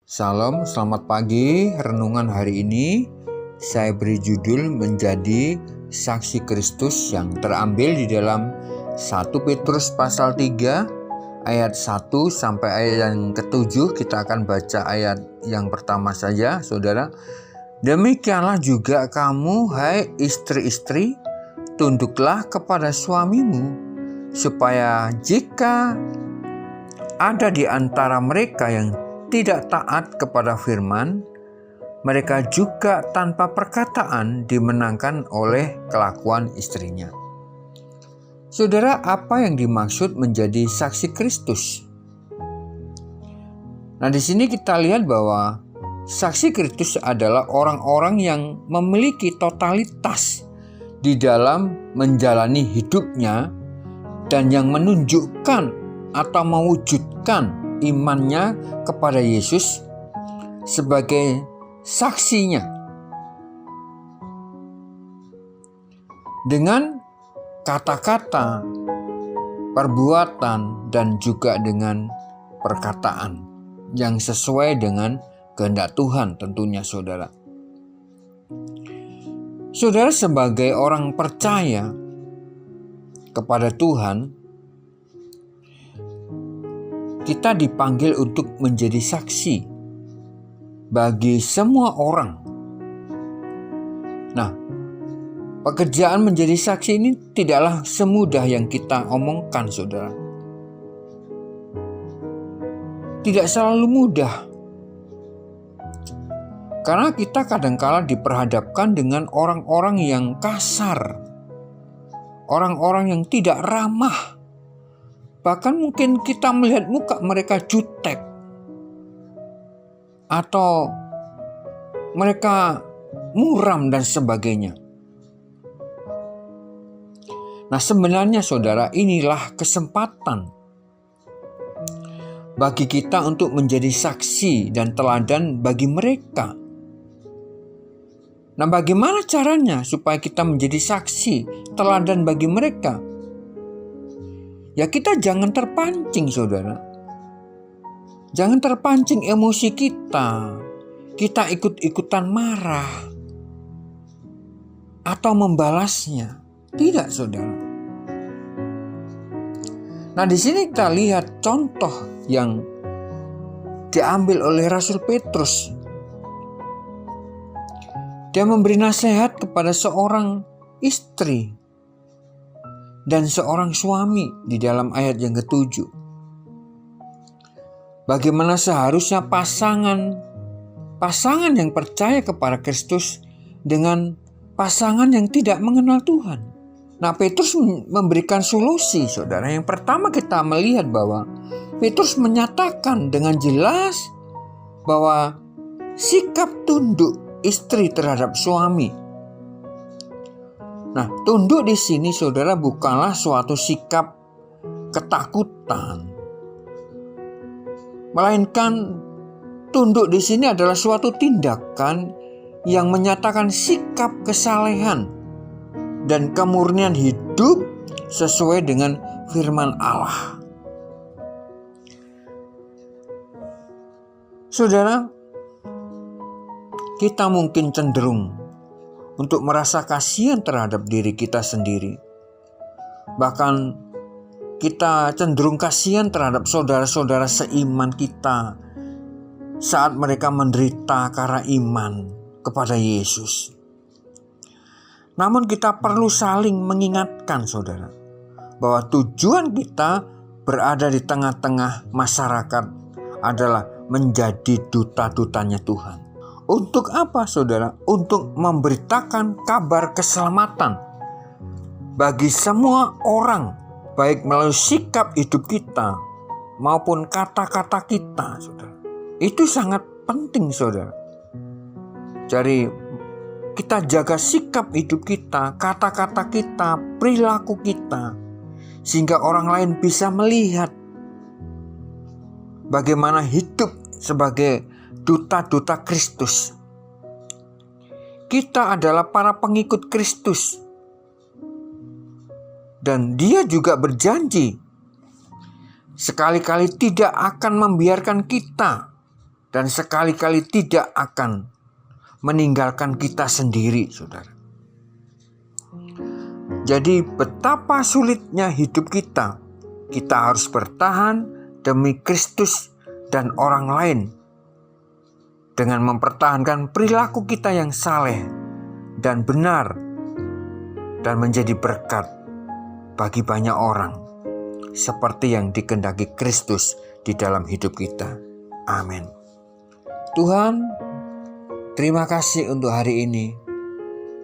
Salam, selamat pagi. Renungan hari ini saya beri judul menjadi saksi Kristus yang terambil di dalam 1 Petrus pasal 3 ayat 1 sampai ayat yang ke-7. Kita akan baca ayat yang pertama saja, saudara. Demikianlah juga kamu, hai istri-istri, tunduklah kepada suamimu, supaya jika ada di antara mereka yang tidak taat kepada firman, mereka juga tanpa perkataan dimenangkan oleh kelakuan istrinya. Saudara, apa yang dimaksud menjadi saksi Kristus? Nah, di sini kita lihat bahwa saksi Kristus adalah orang-orang yang memiliki totalitas di dalam menjalani hidupnya dan yang menunjukkan atau mewujudkan imannya kepada Yesus sebagai saksinya dengan kata-kata, perbuatan, dan juga dengan perkataan yang sesuai dengan kehendak Tuhan tentunya, saudara. Saudara, sebagai orang percaya kepada Tuhan, kita dipanggil untuk menjadi saksi bagi semua orang. Nah, pekerjaan menjadi saksi ini tidaklah semudah yang kita omongkan, saudara. Tidak selalu mudah. Karena kita kadangkala diperhadapkan dengan orang-orang yang kasar, orang-orang yang tidak ramah. Bahkan mungkin kita melihat muka mereka jutek, atau mereka muram dan sebagainya. Nah, sebenarnya saudara, inilah kesempatan bagi kita untuk menjadi saksi dan teladan bagi mereka. Nah, bagaimana caranya supaya kita menjadi saksi, teladan bagi mereka? Ya, kita jangan terpancing, saudara. Jangan terpancing emosi kita. Kita ikut-ikutan marah atau membalasnya. Tidak, saudara. Nah, di sini kita lihat contoh yang diambil oleh Rasul Petrus. Dia memberi nasihat kepada seorang istri dan seorang suami di dalam ayat yang ke-7. Bagaimana seharusnya pasangan yang percaya kepada Kristus dengan pasangan yang tidak mengenal Tuhan. Nah, Petrus memberikan solusi, saudara. Yang pertama, kita melihat bahwa Petrus menyatakan dengan jelas bahwa sikap tunduk istri terhadap suami. Nah, tunduk di sini, saudara, bukanlah suatu sikap ketakutan, melainkan tunduk di sini adalah suatu tindakan yang menyatakan sikap kesalehan dan kemurnian hidup sesuai dengan firman Allah. Saudara, kita mungkin cenderung untuk merasa kasihan terhadap diri kita sendiri. Bahkan kita cenderung kasihan terhadap saudara-saudara seiman kita saat mereka menderita karena iman kepada Yesus. Namun kita perlu saling mengingatkan, saudara, bahwa tujuan kita berada di tengah-tengah masyarakat adalah menjadi duta-dutanya Tuhan. Untuk apa, saudara? Untuk memberitakan kabar keselamatan bagi semua orang, baik melalui sikap hidup kita maupun kata-kata kita, saudara. Itu sangat penting, saudara. Jadi kita jaga sikap hidup kita, kata-kata kita, perilaku kita, sehingga orang lain bisa melihat bagaimana hidup sebagai duta-duta Kristus. Kita adalah para pengikut Kristus. Dan dia juga berjanji sekali-kali tidak akan membiarkan kita dan sekali-kali tidak akan meninggalkan kita sendiri, saudara. Jadi betapa sulitnya hidup kita harus bertahan demi Kristus dan orang lain dengan mempertahankan perilaku kita yang saleh dan benar dan menjadi berkat bagi banyak orang seperti yang dikehendaki Kristus di dalam hidup kita. Amin. Tuhan, terima kasih untuk hari ini,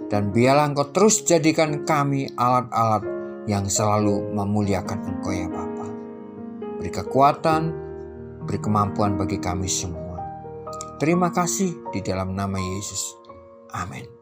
dan biarlah Engkau terus jadikan kami alat-alat yang selalu memuliakan Engkau ya Bapa. Beri kekuatan, beri kemampuan bagi kami semua. Terima kasih di dalam nama Yesus. Amin.